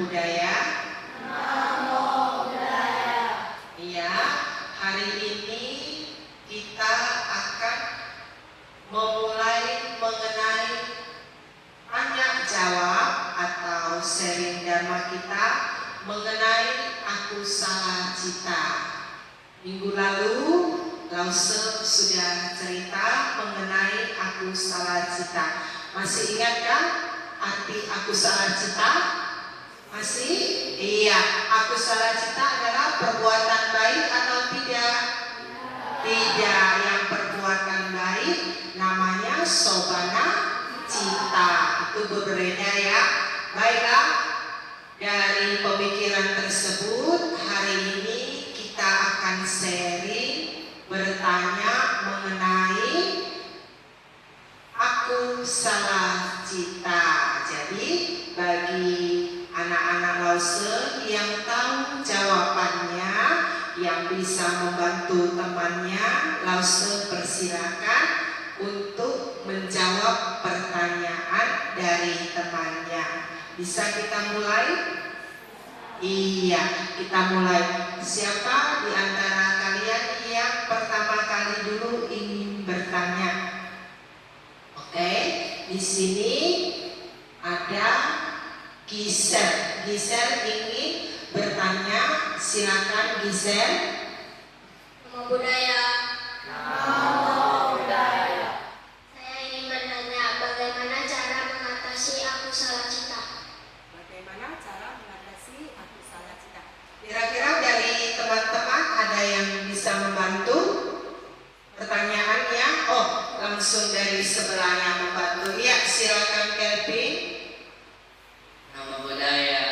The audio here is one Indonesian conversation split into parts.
budaya. Namo Buddhaya. Iya, hari ini kita akan memulai mengenai tanya jawab atau sharing dharma kita mengenai aku salah cita. Minggu lalu Lause sudah cerita mengenai aku salah cita. Masih ingatkah arti aku salah cita? Masih? Iya, aku salah cita adalah perbuatan baik atau tidak? Tidak, yang perbuatan baik namanya sobana cita. Itu berbeda ya. Baiklah, dari pemikiran tersebut hari ini kita akan sharing bertanya mengenai aku salah cita. Jadi bagi anak-anak Lause yang tahu jawabannya, yang bisa membantu temannya, Lause persilakan untuk menjawab pertanyaan dari temannya. Bisa kita mulai? Iya, kita mulai. Siapa di antara kalian yang pertama kali dulu ingin bertanya? Oke, di sini ada Gisel. Gisel ingin bertanya, silakan Gisel. Namo Buddhaya. Namo Buddhaya. Saya ingin bertanya, bagaimana cara mengatasi aku salah cita? Bagaimana cara mengatasi aku salah cita? Kira-kira dari teman-teman ada yang bisa membantu pertanyaannya? Oh, langsung dari sebelahnya membantu. Ya, silakan Kelvin. Namo Buddhaya.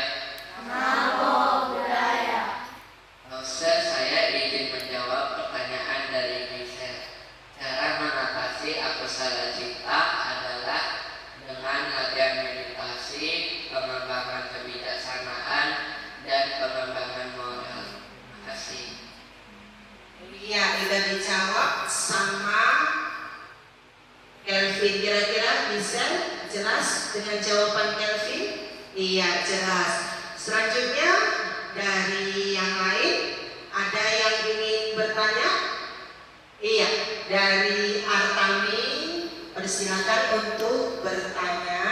Namo Buddhaya. Saya ingin menjawab pertanyaan dari Gisel. Cara mengatasi aku salah cita adalah dengan latihan meditasi, pengembangan kebijaksanaan, dan pengembangan moral. Terima kasih. Iya, udah dijawab sama Kelvin. Kira-kira bisa jelas dengan jawaban Kelvin? Iya, jelas. Selanjutnya dari yang lain ada yang ingin bertanya? Iya, dari Artami persilakan untuk bertanya.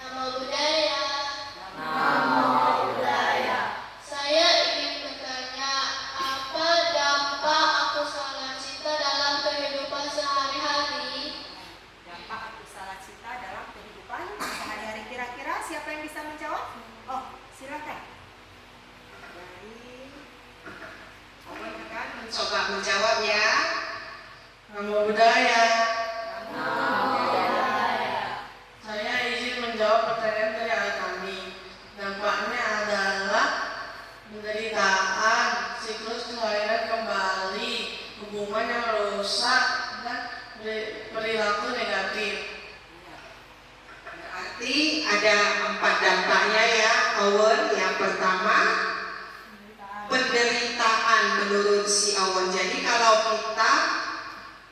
Namo Buddhaya. Namo Buddhaya. Saya ingin bertanya, apa dampak aku salah cita dalam kehidupan sehari-hari? Dampak aku salah cita dalam kehidupan sehari-hari. Kira-kira siapa yang bisa menjawab? Oh, silakan. Dari Abang akan mencoba menjawab ya. Namo Buddhaya. Saya izin menjawab pertanyaan dari Artami. Dampaknya adalah penderitaan, siklus kelahiran kembali, hubungan yang rusak, dan perilaku negatif. Berarti ada 4 dampaknya ya, Owen. Yang pertama, penderitaan menurut si Owen. Jadi kalau kita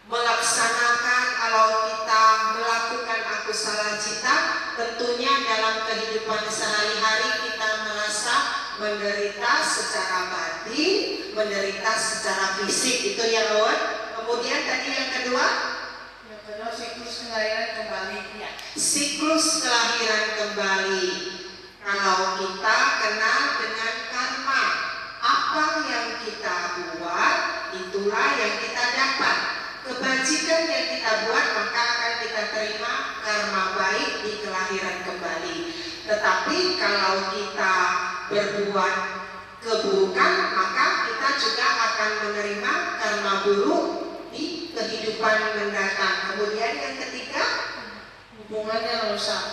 melaksanakan, kalau kita melakukan aku salah cita, tentunya dalam kehidupan sehari-hari kita merasa menderita secara batin, menderita secara fisik. Itu ya Owen. Kemudian tadi yang kedua, Yang kedua, siklus kelahiran kembali. ya, siklus kelahiran kembali. Kalau kita kenal dengan karma, apa yang kita buat, itulah yang kita dapat. Kebajikan yang kita buat, maka akan kita terima karma baik di kelahiran kembali. Tetapi kalau kita berbuat keburukan, maka kita juga akan menerima karma buruk di kehidupan mendatang. Kemudian yang ketiga, Hubungan yang rusak.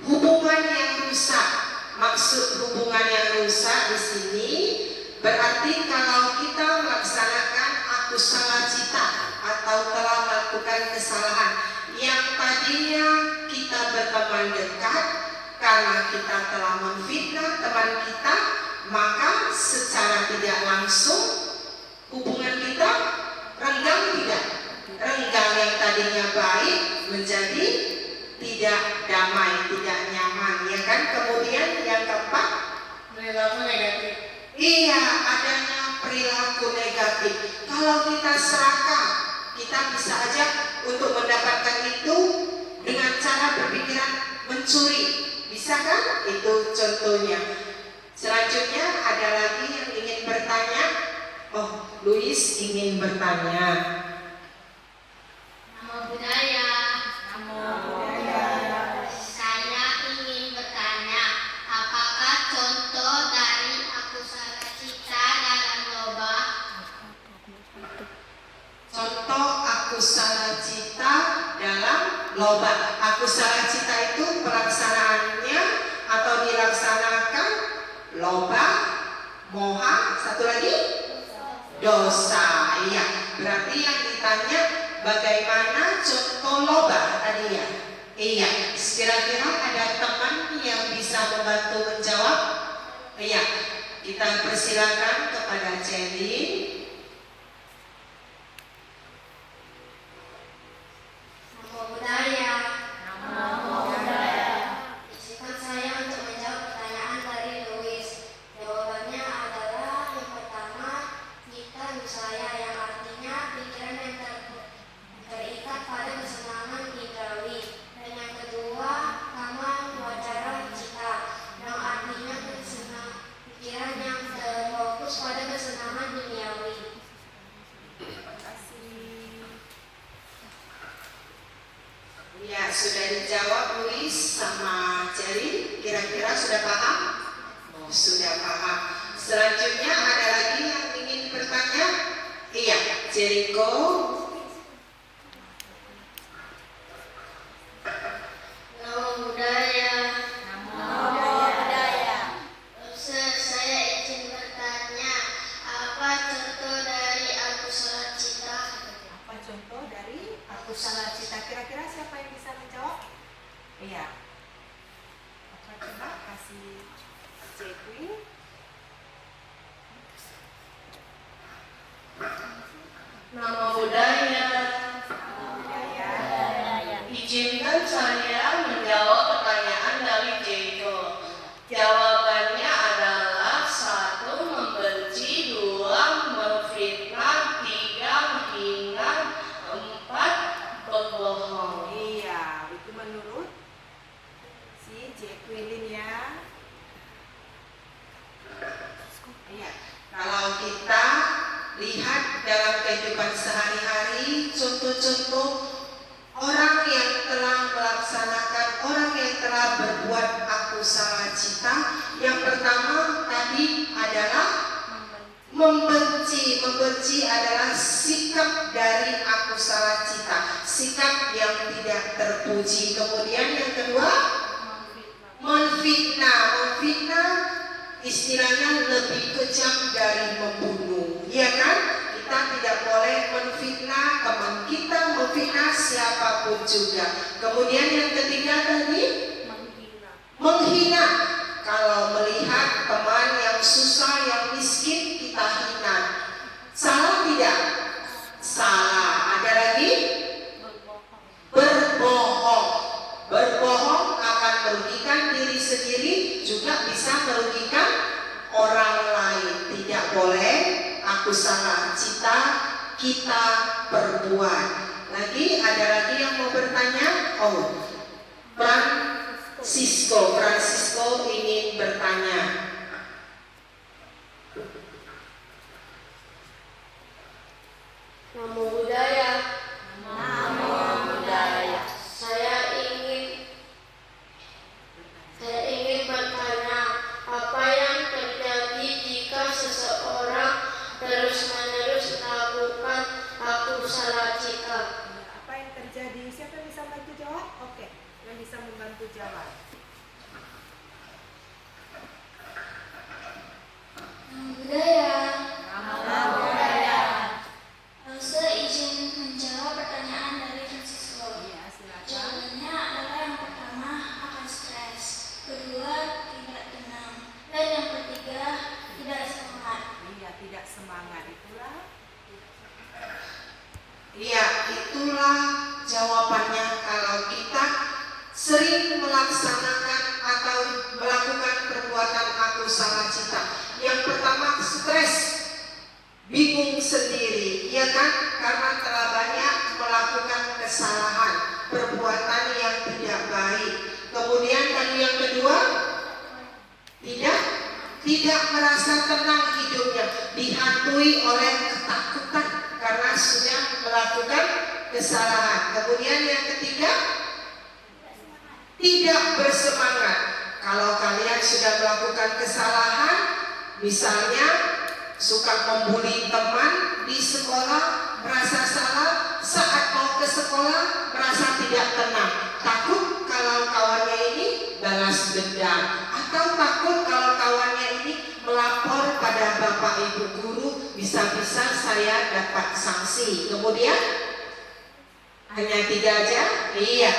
hubungan yang rusak. Maksud hubungan yang rusak di sini berarti kalau kita melaksanakan aku salah cita atau telah melakukan kesalahan yang tadinya kita berteman dekat, karena kita telah memfitnah teman kita, maka secara tidak langsung hubungan kita renggang tidak? Renggang yang tadinya baik menjadi tidak damai. damai, tidak nyaman, ya kan? Kemudian yang keempat, Perilaku negatif. iya, adanya perilaku negatif. Kalau kita serakah, kita bisa aja untuk mendapatkan itu dengan cara berpikiran mencuri. Bisa kan? Itu contohnya. Selanjutnya ada lagi yang ingin bertanya. Oh, Luis ingin bertanya. Namo Buddhaya. Saya ingin bertanya, apakah contoh dari akusala cita dalam loba? Contoh akusala cita dalam loba. Akusala cita itu pelaksanaannya atau dilaksanakan loba, moha, satu lagi dosa. Iya, berarti yang ditanya bagaimana contoh loba tadi ya. Iya, kira-kira ada teman yang bisa membantu menjawab? Iya, kita persilakan kepada Celin. Namo Buddhaya. Izinkan saya untuk menjawab pertanyaan dari Louis. Jawabannya adalah yang pertama, kita misaya, yang artinya pikiran yang terikat pada kesenangan indrawi. Dan yang kedua, kama wacara cita, yang artinya pikiran yang terfokus pada kesenangan duniawi. Terima kasih. Ya, sudah dijawab Luis sama Celin. Kira-kira sudah paham? Oh, sudah paham. Selanjutnya ada lagi yang ingin bertanya? Iya, Jericho. Namo Buddhaya. Saya izin bertanya, apa contoh dari akusala cita? Apa contoh dari akusala cita? Kira-kira siapa yang bisa menjawab? Iya. Apa coba kasih Jekwi? Nama budaya. Izinkan saya menjawab pertanyaan dari Jeko. Jawabannya adalah 1. Membenci, 2. Memfitnah, 3. Menghina, 4. Berbohong. Iya, itu menurut si Jekwilin ya. Iya. Kalau kita lihat dalam kehidupan sehari-hari, contoh-contoh orang yang telah melaksanakan, orang yang telah berbuat akusala cita, yang pertama tadi adalah membenci. Membenci adalah sikap dari akusala cita, sikap yang tidak terpuji. Kemudian yang kedua, menfitnah. Menfitnah istilahnya lebih kejam dari membunuh, ya kan? Kita tidak boleh menfitnah teman kita, menfitnah siapapun juga. Kemudian yang ketiga tadi, menghina. Kalau melihat teman yang susah, yang miskin, kita hina. Salah tidak? Salah. Ada lagi? Berbohong. Berbohong akan merugikan diri sendiri, juga bisa merugikan orang lain. Tidak boleh akusala cita kita perbuat. Lagi ada lagi yang mau bertanya? Oh, Francisco ingin bertanya. Namo Buddhaya. Saya ingin bertanya, apa yang terjadi jika seseorang terus-menerus melakukan akusala cita? Apa yang terjadi? Siapa yang bisa membantu jawab? Oke, yang bisa membantu jawab. Budaya. Budaya. Saya izin menjawab pertanyaan dari Francisco. Iya, silakan. Jawabannya adalah yang pertama akan stres, kedua tidak tenang, dan yang ketiga tidak semangat. Iya, tidak semangat itulah. Iya, itulah jawabannya. Kalau kita sering melakukan bingung sendiri, ya kan? Karena telah banyak melakukan kesalahan, perbuatan yang tidak baik. Kemudian tadi yang kedua, tidak merasa tenang hidupnya, dihantui oleh ketakutan karena sudah melakukan kesalahan. Kemudian yang ketiga, tidak bersemangat. Kalau kalian sudah melakukan kesalahan, misalnya suka membuli teman di sekolah, merasa salah, saat mau ke sekolah merasa tidak tenang, takut kalau kawannya ini balas dendam, atau takut kalau kawannya ini melapor pada bapak ibu guru, bisa-bisa saya dapat sanksi. Kemudian hanya 3 aja? Iya.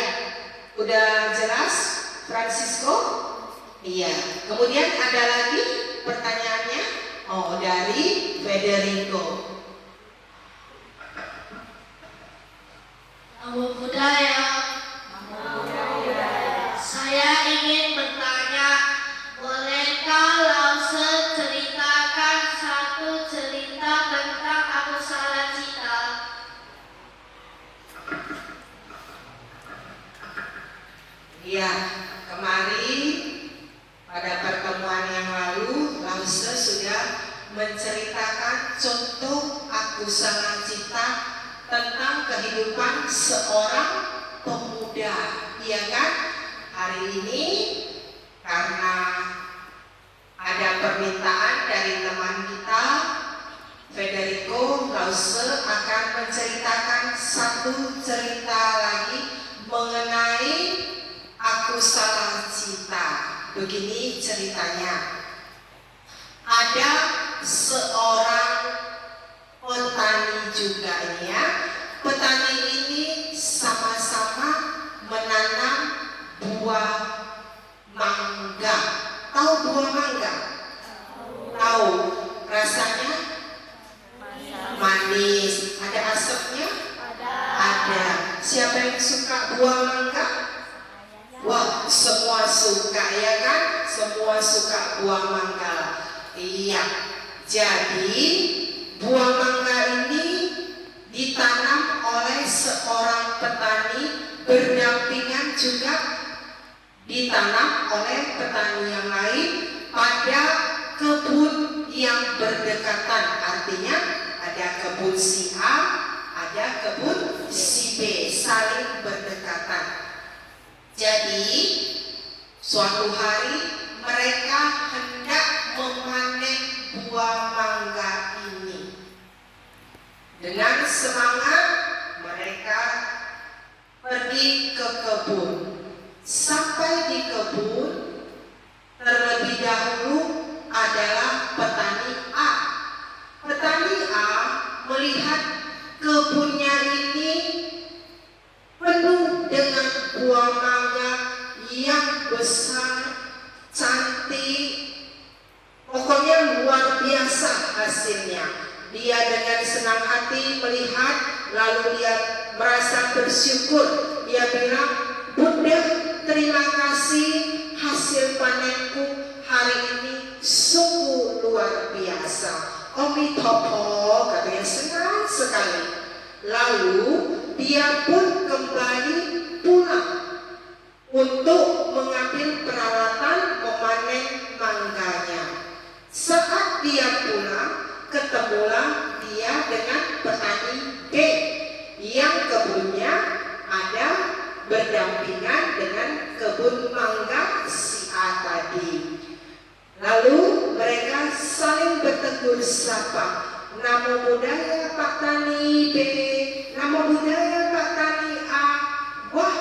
Udah jelas, Francisco? Iya. Kemudian ada lagi pertanyaannya? Oh, dari Federico. Namo Buddhaya. Saya ingin bertanya, bolehkah Lause ceritakan satu cerita tentang akusala cita? Iya, kemarin pada pertemuan yang lalu Lause sudah menceritakan contoh akusala cita tentang kehidupan seorang pemuda, iya kan? Hari ini karena ada permintaan dari teman kita Federico, Lause akan menceritakan satu cerita lagi mengenai akusala cita. Begini ceritanya. Ada seorang petani juga ini ya. Petani ini sama-sama menanam buah mangga. Tahu buah mangga? Tahu. Rasanya manis. Ada asapnya? Ada. Siapa yang suka buah mangga? Wah, semua suka ya kan? Semua suka buah mangga. Iya. Jadi buah mangga ini ditanam oleh seorang petani, berdampingan juga ditanam oleh petani yang lain pada kebun yang berdekatan. Artinya ada kebun si A, ada kebun si B, saling berdekatan. Jadi suatu hari mereka hendak memanen buah mangga ini. Dengan semangat mereka pergi ke kebun. Sampai di kebun, terlebih dahulu adalah petani A. Petani A melihat kebunnya ini penuh dengan buah mangga yang besar, cantik, pokoknya luar biasa hasilnya. Dia dengan senang hati melihat, lalu dia merasa bersyukur. Dia bilang, Bunda, terima kasih, hasil panenku hari ini sungguh luar biasa. Omitopo, katanya senang sekali. Lalu dia pun kembali pulang untuk mengambil peralatan memanen mangganya. Saat dia pulang, ketemulah dia dengan petani B yang kebunnya ada berdampingan dengan kebun mangga si A tadi. Lalu mereka saling bertegur sapa. Namo Buddhaya Pak Tani B, Namo Buddhaya Pak Tani A. Wah,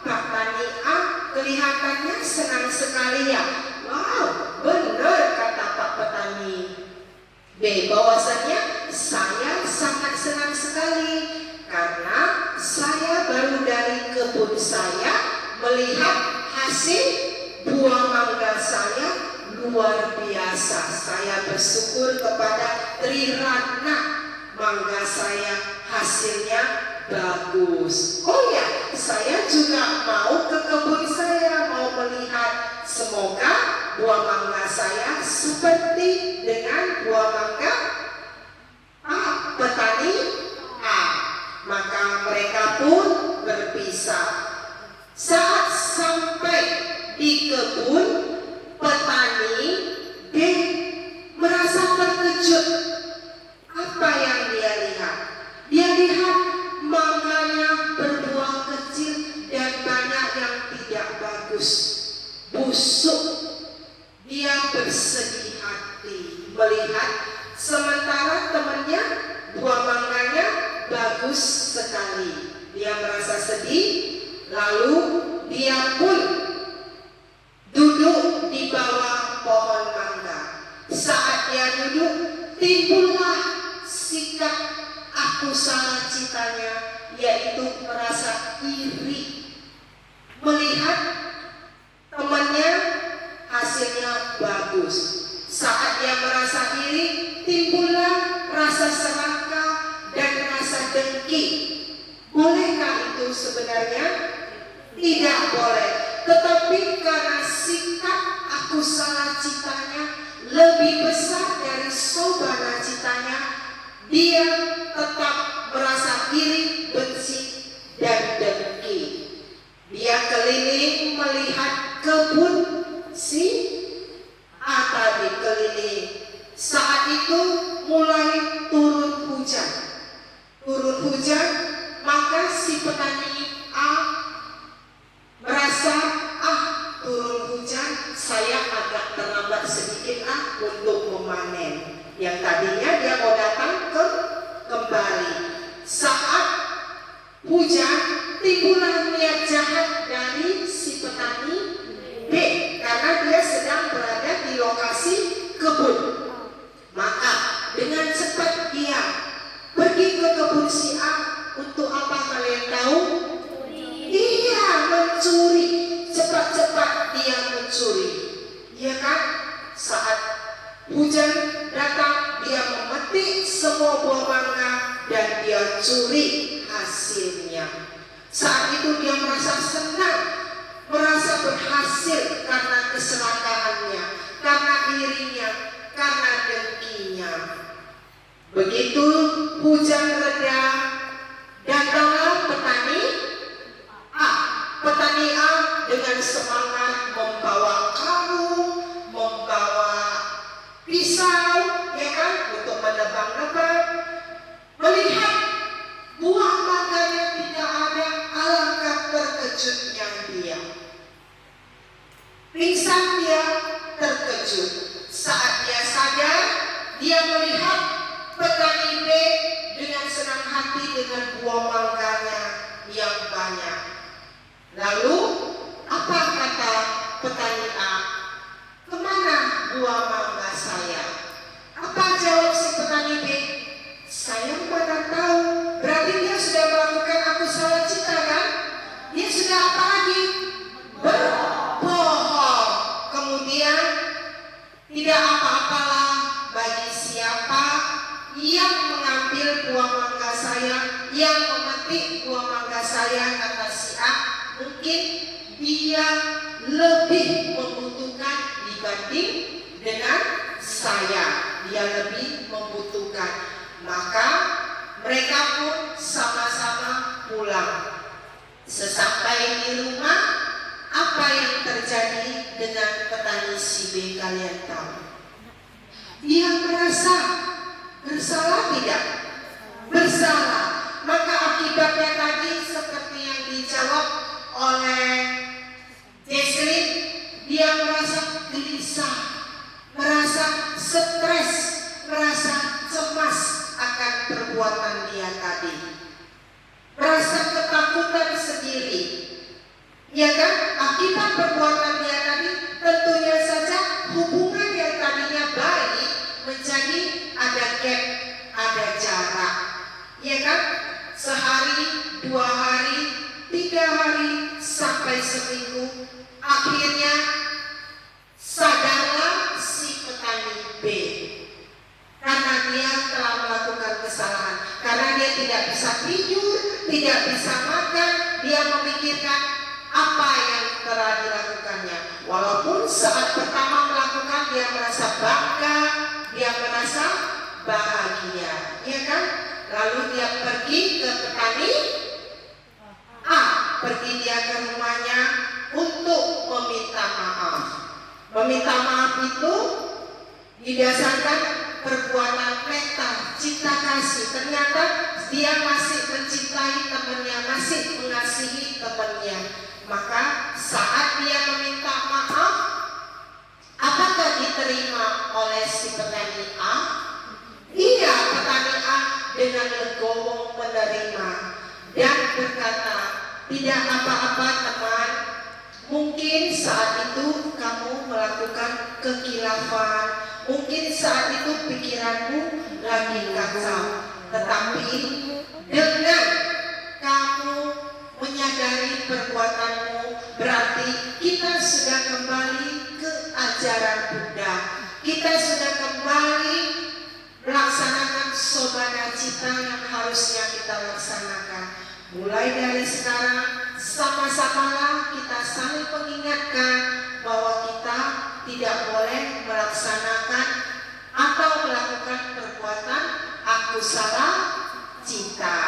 Pak Tani A kelihatannya senang sekali ya. Wow, benar kata Pak Petani B, bahwasannya saya sangat senang sekali karena saya baru dari kebun saya melihat hasil buah mangga saya luar biasa. Saya bersyukur kepada Triratna, mangga saya hasilnya bagus. Oh ya, saya juga mau ke kebun saya, mau melihat, semoga buah mangga saya seperti dengan buah mangga di kebun, petani B merasa terkejut. Apa yang dia lihat? Dia lihat mangganya berbuah kecil dan banyak yang tidak bagus, busuk. Dia bersedih hati melihat sementara temannya buah mangganya bagus sekali. Dia merasa sedih, lalu dia pun duduk di bawah pohon mangga. Saat dia duduk, timbullah sikap aku salah citanya, yaitu merasa iri melihat temannya hasilnya bagus. Saat dia merasa iri, timbullah rasa serakah dan rasa dengki. Bolehkah itu sebenarnya? Tidak boleh. Tetapi karena sikap aku salah citanya lebih besar dari sobana citanya, dia tetap merasa iri, benci, dan dengki. Dia keliling melihat kebun si A tadi keliling. Saat itu mulai turun hujan. Turun hujan, maka si petani A merasa, turun hujan, saya agak terlambat sedikit untuk memanen. Yang tadinya dia mau datang kembali. Saat hujan, timbullah niat jahat dari si petani B karena dia sedang berada di lokasi kebun. Maka dengan cepat dia pergi ke kebun si A. Untuk apa kalian tahu? Iya, mencuri. Cepat-cepat dia mencuri. Iya kan? Saat hujan datang, dia memetik semua buah mangga dan dia curi hasilnya. Saat itu dia merasa senang, merasa berhasil karena keserakahannya, karena irinya, karena dengkinya. Begitu hujan reda, datanglah petani A. Petani A dengan semangat membawa karung, membawa pisau, ya kan, untuk menebang-nebang. Melihat buah mangganya tidak ada, alangkah terkejutnya dia. Pingsan dia, terkejut. Saat dia sadar, dia melihat petani B dengan senang hati dengan buah mangganya yang banyak. Lalu apa kata petani A? Kemana buah mangga saya? Apa jawab si petani B? Saya mana tahu. Berarti dia sudah melakukan aku salah cita kan? Dia sudah apa lagi? Berbohong. Kemudian tidak apa-apalah bagi siapa yang mengambil buah mangga saya, yang memetik buah mangga saya, kata si A. Mungkin dia lebih membutuhkan dibanding dengan saya. Dia lebih membutuhkan. Maka mereka pun sama-sama pulang. Sesampai di rumah, apa yang terjadi dengan petani si B kalian tahu? Dia merasa bersalah tidak? Bersalah. Maka akibatnya tadi seperti yang dijawab oleh Jesslyn, dia merasa gelisah, merasa stres, merasa cemas akan perbuatan dia tadi, merasa ketakutan sendiri. Ya kan? Akibat perbuatan dia tadi, tentunya saja hubungan yang tadinya baik menjadi ada gap, ada jarak. Ya kan? Sehari, 2 hari, 3 hari, sampai seminggu. Akhirnya sadarlah si petani B karena dia telah melakukan kesalahan, karena dia tidak bisa tidur, tidak bisa makan. Dia memikirkan apa yang telah dilakukannya. Walaupun saat pertama melakukan dia merasa bangga, dia merasa bahagia, ya kan? Lalu dia pergi ke petani A, pergi dia ke rumahnya, untuk meminta maaf. Meminta maaf itu didasarkan perbuatan meta, cinta kasih. Ternyata dia masih mencintai temannya, masih mengasihi temannya. Maka saat dia meminta maaf, apakah diterima oleh si petani A? Iya, petani A dengan legowo menerima dan berkata, tidak apa-apa teman, mungkin saat itu kamu melakukan kekilafan, mungkin saat itu pikiranmu lagi kacau, tetapi dengan kamu menyadari perbuatanmu, berarti kita sudah kembali ke ajaran Buddha. Kita sudah kembali melaksanakan sobana cita yang harusnya kita laksanakan. Mulai dari sekarang, sama-samalah kita saling mengingatkan bahwa kita tidak boleh melaksanakan atau melakukan perbuatan aku salah cita.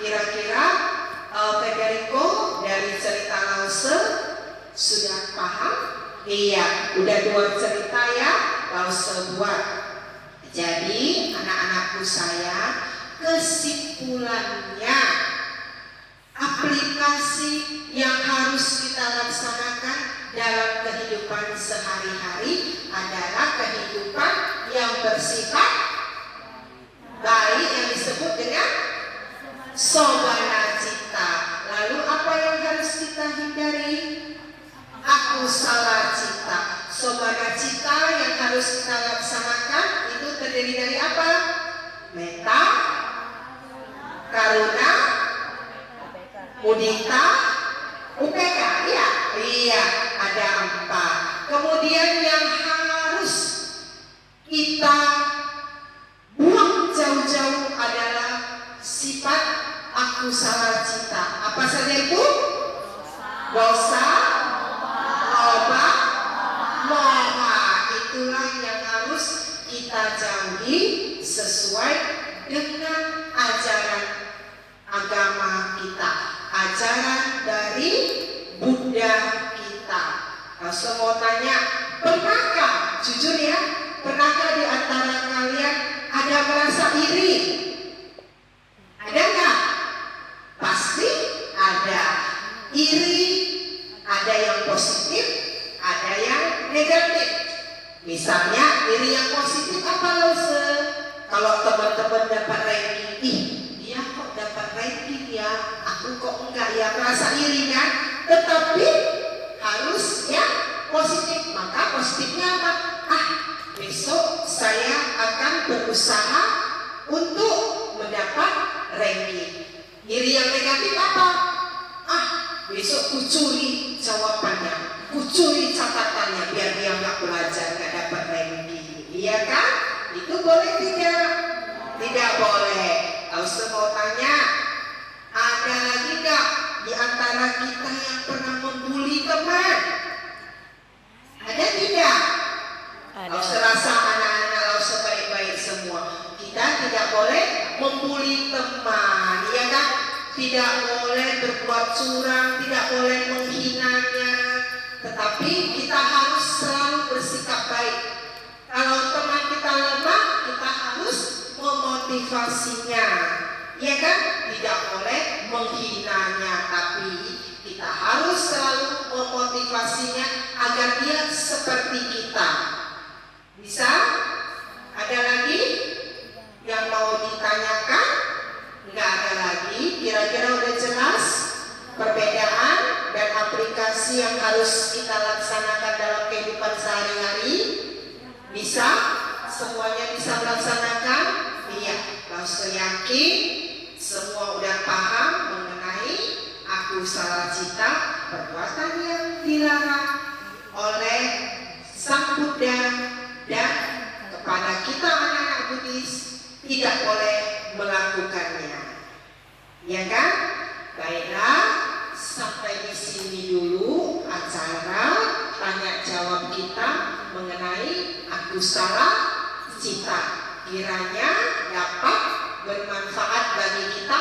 Kira-kira Federico dari cerita Lause sudah paham? Iya, udah 2 cerita ya Lause buat. Jadi anak-anakku saya, kesimpulannya aplikasi yang harus kita laksanakan dalam kehidupan sehari-hari adalah kehidupan yang bersifat baik yang disebut dengan sobana cita. Lalu apa yang harus kita hindari? Aku salah cita. Sobana cita yang harus kita laksanakan itu terdiri dari apa? Metta, karuna, mudita, UPK. Iya, ada 4. Kemudian yang harus kita buang jauh-jauh adalah sifat aku salah cita. Apa saja itu? Dosa, loba, moha. Itulah yang harus kita jauhi sesuai dengan ajaran agama kita, ajaran dari Buddha kita. Nah, saya mau tanya, pernahkah, jujur ya, pernahkah di antara kalian ada merasa iri? Ada nggak? Pasti ada. Iri ada yang positif, ada yang negatif. Misalnya iri yang positif apa Lause? Kalau teman-teman dapat ranking, ih dia kok dapat ranking ya, aku kok enggak ya, merasa iri kan? Tetapi harus yang positif. Maka positifnya apa? Besok saya akan berusaha untuk mendapat ranking. Iri yang negatif apa? Besok kucuri jawabannya, kucuri catatannya biar dia nggak belajar, nggak dapat ranking. Iya kan? Itu boleh tidak? Tidak boleh. Ustaz mau tanya, ada lagi nggak di antara kita yang pernah membuli teman? Ada tidak? Ustaz rasa anak-anak Ustaz baik-baik semua. Kita tidak boleh membuli teman, ya kan? Tidak boleh berbuat curang, tidak boleh menghinanya. Tetapi kita harus selalu bersikap baik. Kalau teman kita lemah, kita harus memotivasinya, ya kan? Tidak boleh menghinanya, tapi kita harus selalu memotivasinya agar dia seperti kita. Bisa? Ada lagi yang mau ditanyakan? Enggak ada lagi. Kira-kira udah jelas perbedaan dan aplikasi yang harus kita laksanakan dalam kehidupan sehari-hari? Bisa? Semuanya bisa melaksanakan? Iya. Langsung yakin semua udah paham mengenai aku salah cita, perbuatan yang dilarang oleh Sang Buddha, dan kepada kita anak-anak Buddhis tidak boleh melakukannya. Ya kan? Baiklah, sampai di sini dulu acara tanya jawab kita mengenai aku salah cita. Kiranya dapat bermanfaat bagi kita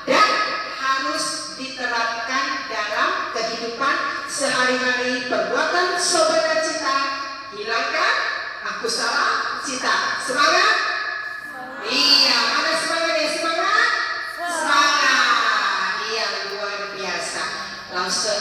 dan harus diterapkan dalam kehidupan sehari-hari Aku salah cita. Semangat? Iya, mana semangatnya? Semangat? Semangat. Iya, luar biasa. Langsung